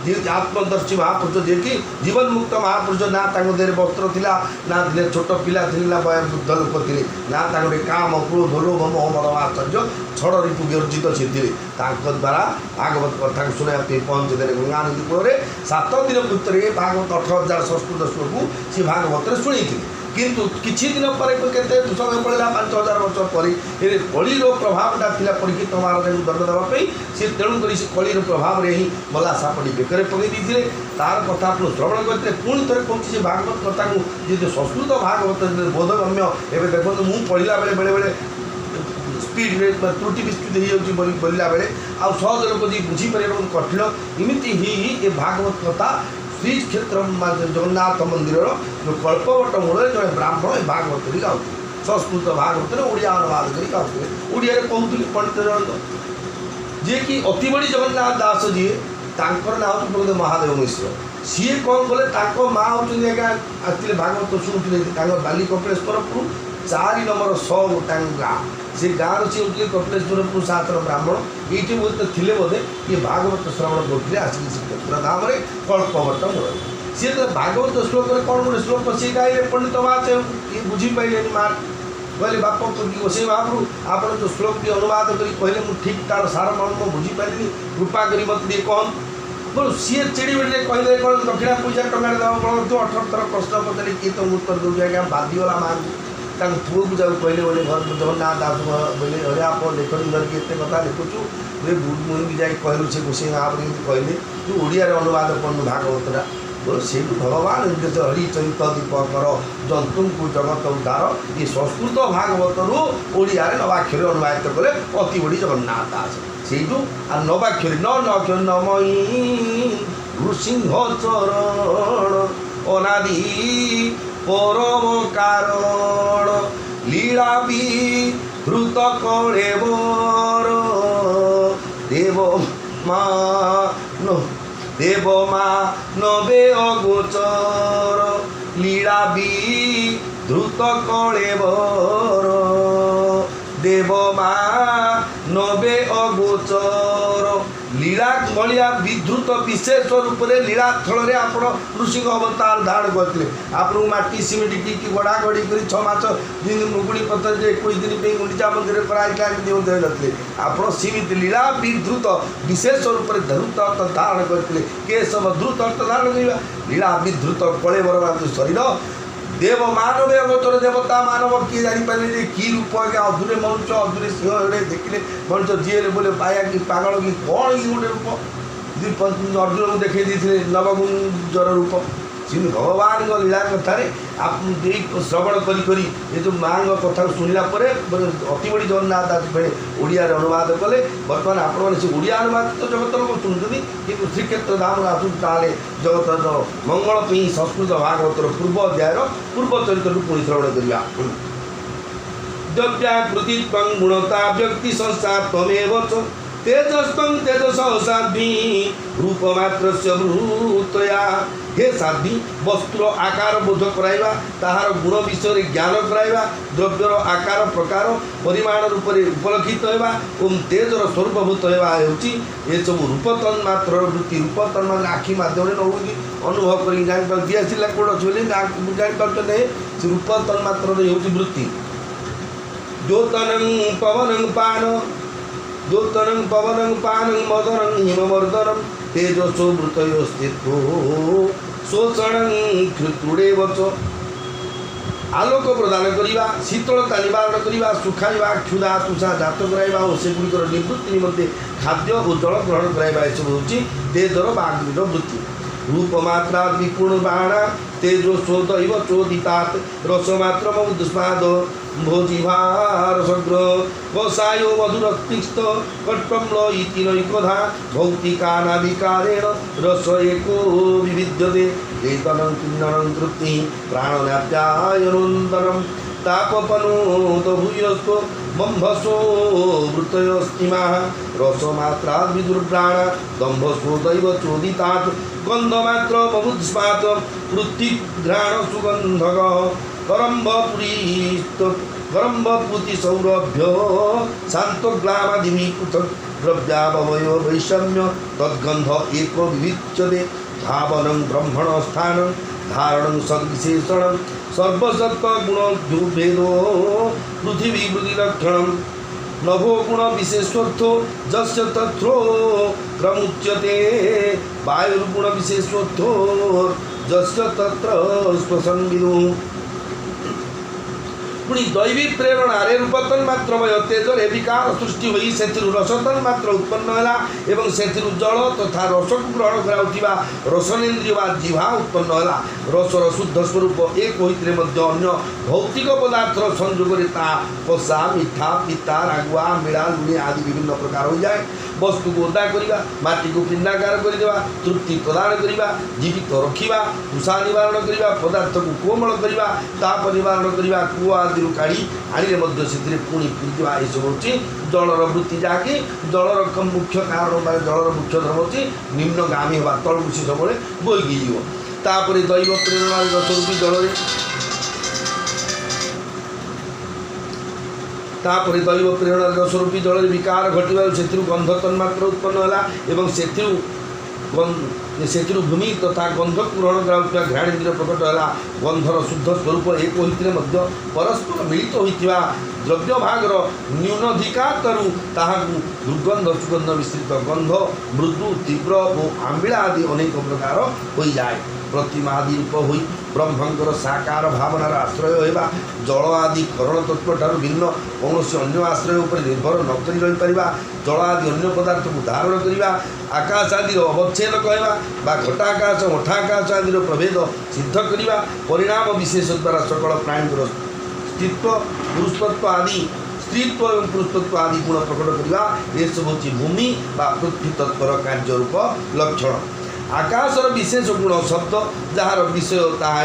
Speaker 1: जी आत्मदर्शी महापुरुष जी कि जीवन मुक्त महापुरुष ना देह वस्त्र थिला ना छोट पिला ना वृद्ध लोक थे ना काम क्रोध लोभ मोह मद आश्चर्य छड़ ऋतु विवर्जित से थे द्वारा भागवत कथा शुणापी पहुँचे गंगा नदी कूल 7 दिन भितर भागवत 18,000 संस्कृत श्लोक सी भागवत शुणी किंतु किछि दिन पर केते समय पड़ेगा 5000 वर्ष पर ये कलिर प्रभावटा थिला परीक्षित महाराज को दंड देवा सी तेणु कर कलिर प्रभाव रे ही मला सापड़ी बेकर पकई दी तार कथा आप श्रवण करते पुणी थे कहूँ से भागवत कथा को जी संस्कृत भागवत बोधगम्य एवं देखो मुझे पढ़ला बेले बेले बेले स्पीड रे त्रुटि विस्तृत हो बोलला बेले आ सहज लोक जी बुझीपर कठिन इमिति ही ये भागवत कथा श्री क्षेत्र जगन्नाथ मंदिर जो कल्पवट मूल जड़े ब्राह्मण भागवत कर गाँव संस्कृत भागवत ओडिया अनुवाद कर गाँव ओडिया कहते पंडित जन जी कि अति बड़ी जगन्नाथ दास जी तांकर ना हूँ प्रकृत महादेव मिश्र सीए कौन कले माँ होती आज्ञा आसते भागवत शुणुते बाली कपिलेश्वरपुर 4 नंबर 100 गाँ से गाँव सी होते कपिलेश्वरपुर 7 ब्राह्मण ये बोलते थे बोधे ये भागवत श्रवण करते आसिक श्रीक्षेत्र धाम कल्पवट मूल सी तो भागवत श्लोक कौन गोटे श्लोक सी गाइले पंडित माँ ये बुझीपारे माँ कहले बाप गोसाई महाप्रभु आप जो श्लोक टी अनुवाद कर कहले मुझे ठीक तार सार मर्म बुझीपारि कृपा कर मत टे कहन बोलो सी चिड़ी बेटे कहले कौन दक्षिणा पूजा टंगा देवा कौन तू 18 थर प्रश्न पचारे किए तुम उत्तर दूँ आज्ञा बाधिगला माँ पुओ को जाऊ कहले बोले घर जगन्नाथ दास बोले अरे आप लेखन धरिक एत कथा लिखुचु मुझे भी जाए कहलु से गोसाई महाप्रभु कहले तू ओडिया अनुवाद करनु भागवतटा बोलो से भगवान निर्देश हरिचरित दीपकर जंतु को जगत उद्धार ये संस्कृत भागवत ओडिया नवाक्षर अनुवादित कले अति बड़ी जगन्नाथ दास से नवाक्षर नक्षर नमयी नृसिंह चरण अनादि परम कारण लीला विधृत कलेवर देव मानवे अगोचर लीला विधृत कलेवर देव मानवे अगोचर लीला भलिया विधृत विशेष रूप से लीला स्थल में आप नृसिंह अवतार धारण करते आपको माटी सीमेंट की गड़ा गड़ी कर 6 मास मुगुड़ी पत्र 21 दिन पे गुंडीचा मंदिर कराइले आप सीमित लीला विधृत विशेष रूप से धृत अर्थ धारण करते के सब धृत अर्थ धारण करवा लीला विधृत कलेवर शरीर देव मानव अवतर देवता मानव किए जापारे कि रूप आज्ञा अधूरे मनुष्य अधूरे सिंह देखिले मनुष्य जी बोले पाया कि पागल कि कौन कि गोटे रूप अर्जुन को देखा दी नवगुंजर रूप सी भगवान लीला कथार आप श्रवण करी जो माँ कथा शुणला अति बड़ी जगन्नाथ दास भाई ओडिया अनुवाद कले बर्तमान आपण से ओडिया अनुवाद तो जगत लोग शुणुंट कि श्रीक्षेत्र धाम आसू ताले जगत मंगल संस्कृत भागवतर पूर्व अध्याय पूर्व चरित्र पुणी श्रवण करवा व्याकृति गुणता व्यक्ति संस्था तमेव तेजस्तं तेजसाध्वी रूपमात्र भूतया हे साध्वी वस्त्र आकार बोध कराइबा ताहार गुण विषय ज्ञान कराइबा द्रव्यर आकार प्रकार परिमाण रूप से उपलक्षित होगा और तेजर स्वरूपभूत होगा ये सब रूप तन्मात्र वृत्ति रूप तन्मात्र आखि मध्यम नौकरी अनुभव कर जापर दिया कौन अच्छे जापार से रूप तन्मात्र वृत्ति द्योतनं पवनं पान द्योतनं पवनं पानं मदनं हिमवर्धनं तेजसो मृतयो स्थितो शोषणं क्षुत्रुडेव च आलोक प्रदान करवा शीतलता निवारण करवा सुखाइवा क्षुधा तुषा जात कराइवा और सेगुड़िकर निवृत्ति निमंते खाद्य और जल ग्रहण कराइवा एसबू हूँ तेजर बाग्निर वृत्ति रूपमात्रा विपूर्ण बाणा तेजो दैव चोदितात रसमात्र दुष्पाद भोजिभारसग्र कषायो मधुरतिष्ठ कट्टम्ल इति नैकधा भौतिकानादिकारेण रस एको विविद्यते एतनं किन्नरं तृप्ति प्राणनाप्यायनोन्दनं तापपनोत भूयस्व बम्भसो वृतयस्तिमाः रसमात्राद् विदुर्प्राणा दम्भसो दैव चोदितात् गन्धमात्र ममुत्स्मात् वृत्तिघ्राण सुगन्धगः करम्बपुति सौरभ्य शान्तग्लामादिभिः पृथक् द्रव्यावयो वैषम्य तद्गन्ध एको विविच्यते धावनं ब्रह्मण स्थानं धारणं सद्विशेषणं सर्वसत्त्वगुणभेदो पृथिवीवृत्तिलक्षणं नभो गुण विशेषत्वो जस्य तत्रो क्रमुच्यते वायुर्गुण विशेषत्वो जस्य तत्र स्पशन्विदुः पुणी दैवी प्रेरणारे रूपतन मात्र तेजरे विकार सृष्टि होई सेथिरु रसतन मात्र उत्पन्न होला एवं सेथिरु जल तथा रस को ग्रहण कराउथिबा रसनेन्द्रिय वा जिह्वा उत्पन्न होला रसर शुद्ध स्वरूप एक होइतले मध्य अन्य भौतिक पदार्थर संयोगरे ता कषा मिठा पिता रागुआ मिला लुणी आदि विभिन्न प्रकार हो जाए वस्तु को ओदा करवा माटी को पिंडाकार करदेवा तृप्ति प्रदान करवा जीवित रखा तुषा निवारण करवा पदार्थ को कोमल करवा ताप निवारण करवा कूआ आदि काढ़ी आने पुणी पिंधा यह सब हूँ जलर वृत्ति जहाँकि जलर मुख्य कारण माने जलर मुख्य धर्म होची निम्नगामी हवा तलू से सब बोईकी जीव दैव प्रेरणा रसरूपी जल तापर दैव प्रेरणा रसरूपी जल विकार घटवा से गंध तन्मात्र उत्पन्न है से भूमि तथा गंध ग्रहण करा घ्राणेन्द्रिय प्रकट है गंधर शुद्ध स्वरूप एक होते परस्पर मिलित होता द्रव्य भागर न्यूनाधिकारु दुर्गंध सुगंध मिश्रित गंध मृदु तीव्र और आंबिला आदि अनेक प्रकार हो जाए प्रतिमा आदि रूप हो ब्रह्मंकर साकार भावनार आश्रय होगा जल आदि करण तत्व ठार भिन्न कौन अन्य आश्रय उपर निर्भर न कर रहीपर जल आदि अन्य पदार्थ को धारण करवा आकाश आदि अवच्छेद कहवा घटाकाश मठाकाश आदि प्रभेद सिद्ध करवा परिणाम विशेष द्वारा सकल प्राणी स्थित्व पुरुषत्व आदि स्त्रीत्व और पुरुषत्व आदि गुण प्रकट करवा ये सब हूँ भूमि बा पृथ्वी तत्वर कार्यरूप लक्षण आकाशर विशेष गुण शब्द जार विषय ताहा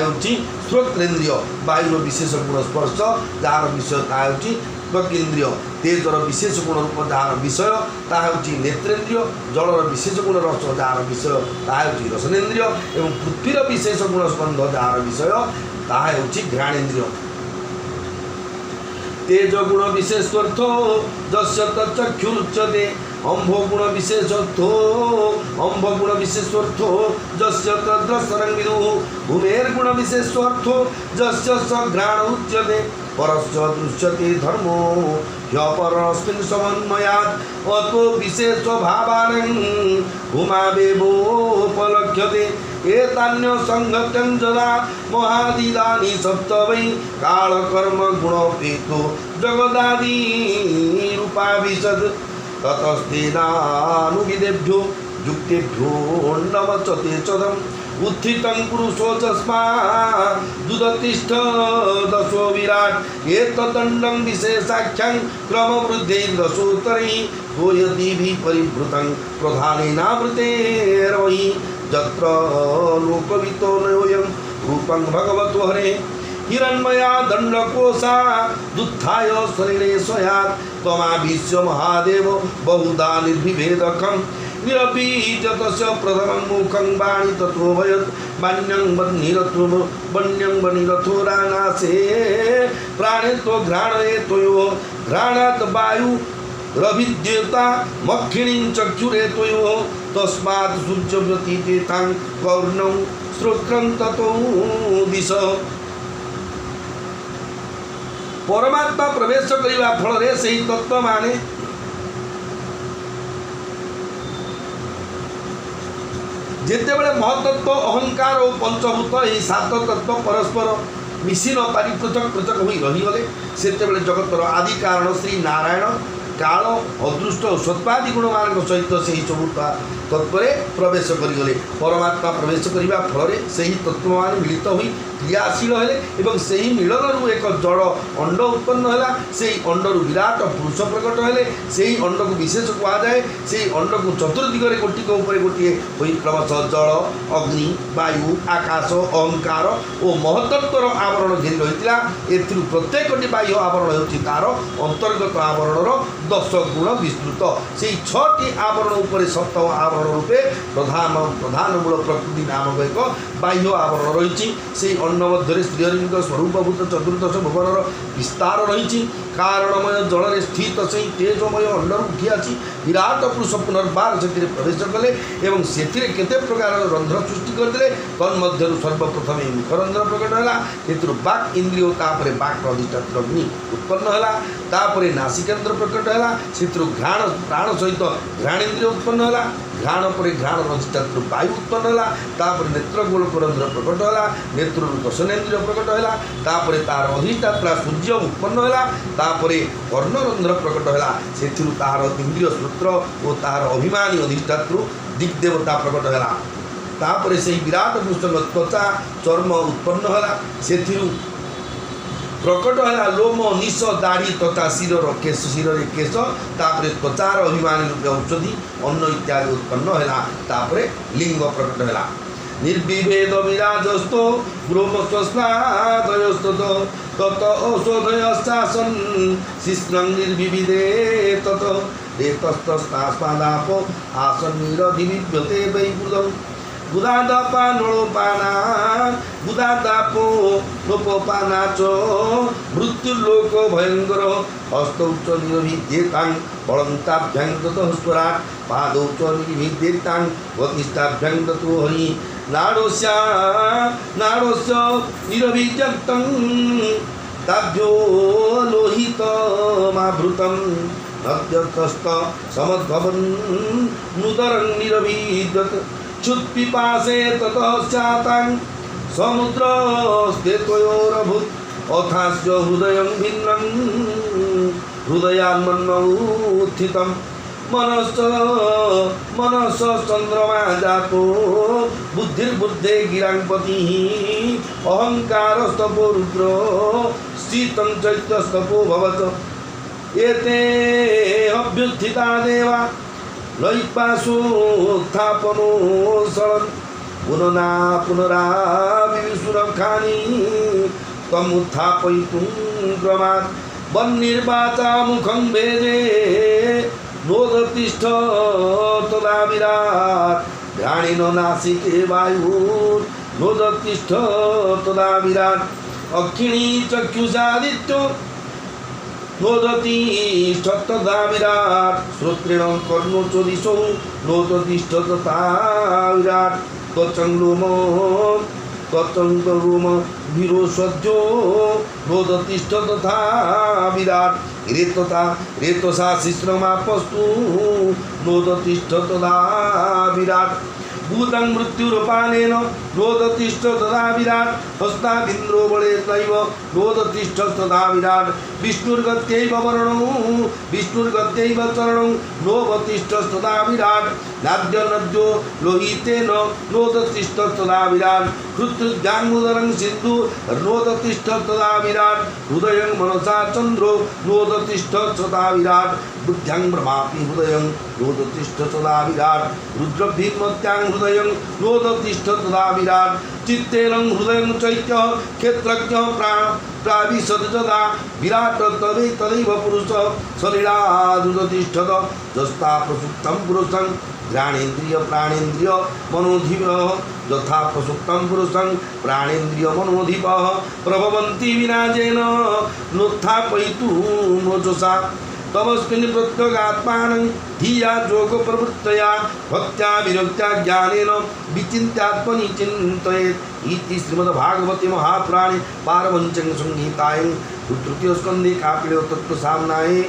Speaker 1: श्रोत्रेन्द्रिय वायुर विशेष गुण स्पर्श जार विषय ताहा त्वकेन्द्रिय तेजर विशेष गुण रूप जार विषय ताहा नेत्रेन्द्रिय जलर विशेष गुण रस जार विषय ताहा रसनेन्द्रिय एवं पृथ्वीर विशेष गुण स्कंध जार विषय ताहा घ्राणेन्द्रिय तेज गुण विशेषर्थ जस्य तक्षुरुच्यते अंभ गुण विशेषर्थो अंभ गुण विशेषर्थो जस्य तद्रसनं विदु भूमेर गुण विशेषर्थो जस्य सघ्राण उच्यते परस्य दृश्यते धर्मो ह्यपरस्मिन् समन्वयात् अतो विशेष भावानं भूमावेवोपलक्ष्यते एतान्य संगतं जदा महादिदानि सप्त वै कालकर्म गुणोपेतो जगदादि रूपाभिषद ततस्तेनानुविदेभ्यो युक्तेभ्यो नमचते चदम् उत्थितं पुरुषो चस्मा दुदतिष्ठ दशो विराट एतदण्डं विशेषाख्यं क्रमवृद्धैर्दशोत्तरैः गोयतीभिः परिवृतं प्रधानेनावृतेर्वै यत्र लोकवितो नयोऽयं रूपं भगवतो हरे हिरण्मया दण्डकोशा दुत्थाय शरीरे स्वयात् त्वमाभीष्य महादेव बहुधा निर्विभेदकम् निरपीजतस्य प्रथमं मुखं वाणी तत्रोभयत् वन्यं वनिरथोरानासे प्राणे तो घ्राणये तोयो घ्राणात् वायु रविद्येता मक्षिणीं चक्षुरे तोयो तस्मात् सूर्यव्यतीतेतां कर्णं श्रोत्रं ततो दिश परमात्मा प्रवेश करने फल से तत्व माने जिते बड़े महतत्व अहंकार और पंचभूत यही सात तत्व परस्पर मिशी न पारी पृथक पृथक हो रहीगले से जगतर आदि कारण श्री नारायण काल अदृष्ट सत्वादि गुण मान सहित से सब तत्व प्रवेश करगले परमात्मा प्रवेश करने फल से तत्व मान मिलित हो क्रियाशील है से ही मिलन एक जड़ अंड उत्पन्न है से अंडर विराट पुरुष प्रकट है से ही अंड को विशेष कहुए से अंड को चतुर्दिगरे गोटिक गोटे क्रमशः जल अग्नि वायु आकाश अहंकार और महतत्वर आवरण घेरी रही है प्रत्येक बाह्य आवरण होती तार अंतर्गत आवरणर 10 गुण विस्तृत से 6टी आवरण उपर सप्तम आवरण रूपे प्रधानमूल प्रकृति नामक एक बाह्य आवरण रही से अन्न मध्य श्रीहरिंग स्वरूपभूत चतुर्दश भुवनर विस्तार रही कारणमय जल स्थित से तेजमय अंडर उठी आसी विराट पुरुष पुनर्बार से प्रवेश कले एवं से केते प्रकार रंध्र सृष्टि करदे तन्मध्य सर्वप्रथम मुखरंध्र प्रकट है बाक इंद्रिय तापर बाक अधिष्ठात्र अग्नि उत्पन्न है तापर नासिकेन्द्र प्रकट है से घ्राण प्राण सहित घ्राणेन्द्रिय उत्पन्न है घ्राण पर घ्राण अधिष्ठात्र वायु उत्पन्न है तापर नेत्र गोलकरंध्र प्रकट है नेत्र दशनेन्द्रिय प्रकट है तापर तार अधिष्ठात्रा सूर्य उत्पन्न है तापर कर्णरंध्र प्रकट है से तार इंद्रिय श्रोत्र और तार अभिमानी अधिष्ठात्र दिग्देवता प्रकट है तापर से विराट पुरुष त्वचा चर्म उत्पन्न है से प्रकट है लोम निश दाढ़ी तथा शिर केश शिर केश तापर त्वचार अभिमानी रूप औषधि अन्न इत्यादि उत्पन्न है तापर लिंग प्रकट है निर्विभेद विराजस्तो ब्रह्मस्वस्नादयस्त तत औषधयश्चासन शिश्नं निर्विविधे तत रेतस्तस्तास्मादापो आसन्निरधिविद्यते वैबुधम् बुधादापानोपाना बुधादापो लोपोपाना च मृत्युलोक भयंकर हस्तौ च निर्विद्येतां बलन्ताभ्यां ततः स्वराट् पादौ च निर्विद्येतां वतिष्ठाभ्यां ततो हरि नाडोस्य निरभिजक्तं ताभ्यो लोहितमाभृतं नद्यतस्त समद्भवन् नुदरं निरभिद्यत क्षुत्पिपासे ततः स्यातां समुद्रस्तेतयोरभूत् अथास्य हृदयं भिन्नं हृदयान्मन्मौत्थितं मनस चंद्रमा जातो बुद्धिर्बुद्धे गिरांपतिः अहंकारस्तपो रुद्रो स्थितं चैत्यस्तपो भवत एते अभ्युत्थिता देवा लयिपाशोत्थापनो सळन् पुनराविविशुरखानि तमुत्थापयितुं क्रमात् वह्निर्वाचा मुखं भेदे नोदतिष्ठ तदा विराट् घ्राणेन नासिके वायुर्नोदतिष्ठ तदा विराट् अक्षिणी चक्षुषादित्यो नोदतिष्ठ तदा विराट् श्रोत्रेण कर्णोच्चदिशो नोदतिष्ठ तथा विराट् त्वचङ्गलोम विरोषध्यो नोदतिष्ठ तथा विराट् रेतसा शिश्रमापस्तु नोदतिष्ठ तदा विराट् भूतं मृत्युरूपानेन नोदतिष्ठ तदा विराट् हस्तादिन्द्रो बलेनैव नोदतिष्ठ तदा विराट् विष्णुर्गत्यैव वर्णौ विष्णुर्गत्यैव चरणौ नोदतिष्ठ तदा विराट् नाद्यनद्यो लोहितेन नोदतिष्ठ तदा विराट् हृत्याङ्गुदरं सिन्धु नोदतिष्ठ तदा विराट् हृदयं मनसा चन्द्रो नोदतिष्ठ तदा विराट् बुद्ध्यां ब्रह्मापि हृदयं नोदतिष्ठ तदा विराट् रुद्रभीमत्यां हृदयं नोदतिष्ठ तदा विराट् चित्तेनं हृदयं चैत्य क्षेत्रज्ञ प्राविशद तदा विराट तदैव पुरुष शरीरादुदतिष्ठत जस्ता प्रसुप्तं पुरुषं घ्राणेन्द्रिय प्राणेन्द्रिय मनोधिपः यथा प्रसुप्तं पुरुषं प्राणेन्द्रिय मनोधिपः प्रभवन्ति विनाशेन नोत्थापयितुं मोचसा तमस्मिन् प्रत्यगात्मानं धिया योगप्रवृत्तया भक्त्या विरक्त्या ज्ञानेन विचिन्त्यात्मनि चिन्तयेत् इति श्रीमद्भागवते महापुराणे पारपञ्चम संहितायां तृतीय स्कन्धे कापिलेय तत्त्वसामनाये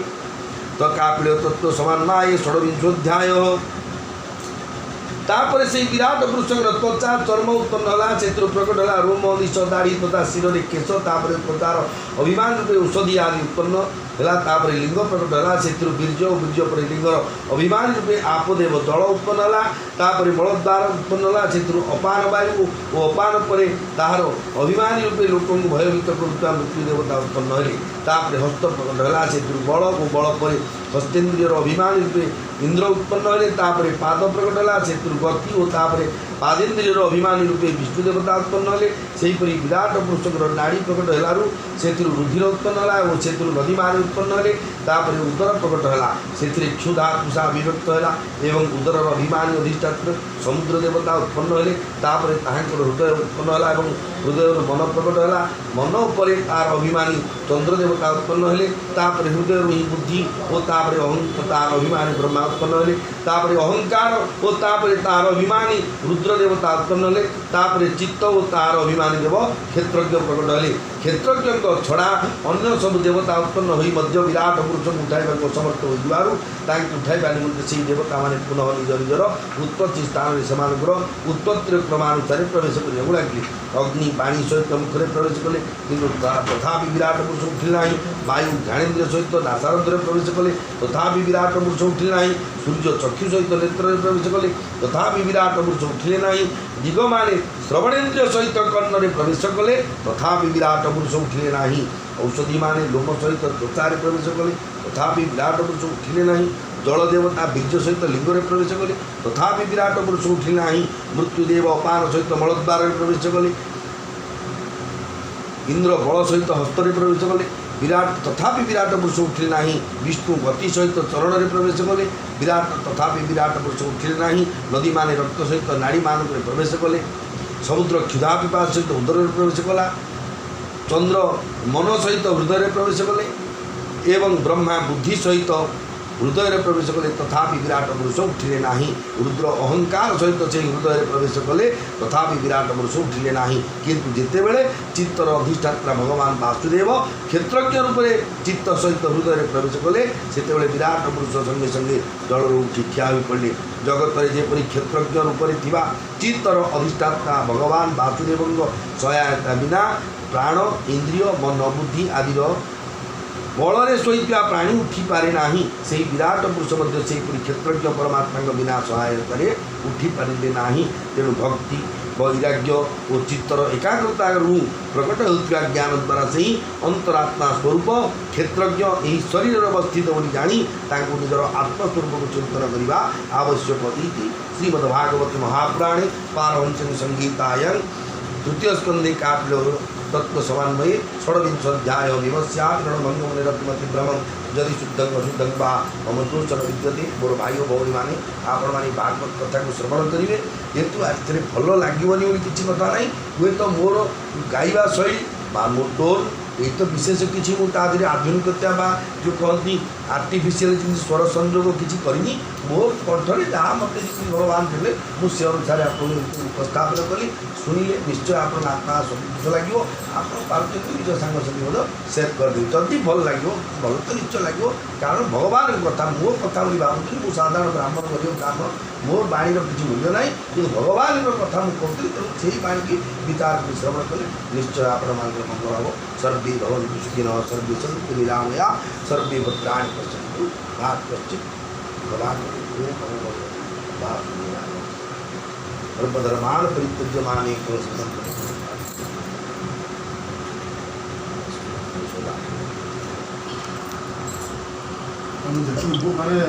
Speaker 1: कापिलेय तत्त्वसमन्वये षड्विंशोऽध्यायः तापर से विराट पुरुष त्वचा चर्म उत्पन्न है से प्रकट है रोम निश दाढ़ी तथा शिर केश तापर प्रचार अभिमान रूपे औषधि आदि उत्पन्न है तापर लिंग प्रकट है से बीर्ज बीर्ज पर लिंगर अभिमान रूपे आपदेव जल उत्पन्न है तापर मलद्वार उत्पन्न है से अपान वायु और अपान पर तार अभिमानी रूपे लोक भयभीत करुवा मृत्यु देवता उत्पन्न है तापर हस्त प्रकट है से बल और बल पर हस्तेन्द्रिय अभिमानी रूपे इंद्र उत्पन्न है तापर पाद प्रकट है से गति और तापर पादेन्द्रियर अभिमानी रूपे विष्णु देवता उत्पन्न हेले सेहीपरि विराट पुरुषकर नाड़ी प्रकट हेलारू सेथिरु रुधिर उत्पन्न होला और सेथिरु नदी मान उत्पन्न हेले तापर उदर प्रकट होला सेथिरे क्षुधा कुशा विभक्त होला एवं उदरर अभिमानी अधिष्ठात्र समुद्र देवता उत्पन्न हेले तापर ताहांकर हृदय उत्पन्न होला एवं हृदय मन प्रकट होला मन उपरे तार अभिमानी चंद्र देवता उत्पन्न हेले तापर हृदय ही बुद्धि और तापर अहंकार तार अभिमानी ब्रह्मा उत्पन्न हेले तापर अहंकार और तापर तार अभिमानी रुद्र देवता उत्पन्न हेले तापर चित्त और तार अभिमानी देव क्षेत्रज्ञ प्रकट हेले क्षेत्रज्ञ छड़ा अन्य सब देवता उत्पन्न होई मध्य विराट पुरुष उठाइबा समर्थ होइबारु तांक उठाइबा निमंते से देवता माने पुनः निज निजर उत्पत्ति स्थान रे समानकर उत्पत्तिर क्रमानुसार प्रवेश करिया लागली अग्नि पानी सहित मुखरे प्रवेश कले किंतु तथापि विराट पुरुष उठिल नाही वायु घाणेन्द्र सहित नासारंध्र प्रवेश कले तथापि विराट पुरुष उठिल नाही सूर्य चक्षु सहित नेत्र प्रवेश कले तथापि विराट पुरुष उठिले नाही दिग माने श्रवणेन्द्र सहित कर्ण रे प्रवेश कले तथापि विराट पुरुष उठिले नाही औषधि माने लोम सहित त्वचारे प्रवेश कले तथापि विराट पुरुष उठिले नाही जल देवता बीज सहित लिंगरे प्रवेश कले तथापि विराट पुरुष उठिले नाही मृत्युदेव अपान सहित मलद्वार प्रवेश कले इंद्र बल सहित हस्तरे प्रवेश कले विराट तथापि विराट पुरुष उठिले नाही विष्णु गति सहित चरण रे प्रवेश कले विराट तथापि विराट पुरुष उठिले नाही नदी माने रक्त सहित नाड़ी मान प्रवेश कले समुद्र क्षुधा पिपास सहित उदर प्रवेश कला चंद्र मन सहित हृदय प्रवेश कले एवं ब्रह्मा बुद्धि सहित हृदय प्रवेश कले तथापि विराट पुरुष उठिले नाही रुद्र अहंकार सहित से हृदय प्रवेश कले तथापि विराट पुरुष उठिले नाही किंतु जितेबेले चित्तर अधिष्ठाता भगवान वासुदेव क्षेत्रज्ञ रूप से चित्त सहित हृदय प्रवेश कले सेतेबेले विराट पुरुष संगे संगे जल उठी ठिया हो पड़े जगत में जेपरी क्षेत्रज्ञ रूप से थिबा चित्तर अधिष्ठाता भगवान वासुदेव सहायता बिना प्राण इंद्रिय मन बुद्धि आदिर बल शोता प्राणी उठी पारे नाही से विराट पुरुष मध्य से क्षेत्रज्ञ परमात्मा बिना सहायतार उठी पारे नाही तेणु भक्ति वैराग्य और चित्तर एकाग्रता प्रकट होता ज्ञान द्वारा से ही अंतरात्मा स्वरूप क्षेत्रज्ञ यही शरीर अवस्थित बोली जानी निजर आत्मस्वरूप को चिंतन करने आवश्यक श्रीमद्भागवत महापुराणे पारमहंस संगीतायं तृतीय स्कंदे काव्य तत्व समन्वये षड्विंशाध्याय विमस्यारणभंगमने रत्नमति भ्रमं जदि शुद्धं अशुद्धं वा मम दोषन विद्यते मोर भाई भौणी मैंने आपण मैंने भागवत कथा को श्रवण करेंगे जेतु आखिर भल लगे किसी कथा ना हुए तो मोर गाइबा शैली मोर टोन ये तो विशेष किसी मुझे आधुनिकता जो कहती आर्टिफिशियल स्वर संयोग किसी करनी मो कंठरे जहाँ मत भगवान थे मुझे अनुसार आपको उपस्थापन कली शुणिले निश्चय आप आत्मा संतुष्ट लगे आप निज सांगसाथी मत सेयर करदे जदि भल लगे भल तो निश्चय लगे कारण भगवान कथा मो कथा बोली भावुँ मुझे साधारण ब्राह्मण गरीब ब्राह्मण मोर बाणीर किसी मूल्य ना कि भगवान कथा मुझे कहती तेणु से बाणी की विचार श्रवण कले निश्चय आपण मंगल हम सर्वे भवन्तु सुखिनः सर्वे सन्तु निरामया सर्वे भद्राणि पश्यन्तु मा कश्चित् सर्वधर्मान् परित्यज्य मां एकं शरणं
Speaker 2: देखिए वो मैंने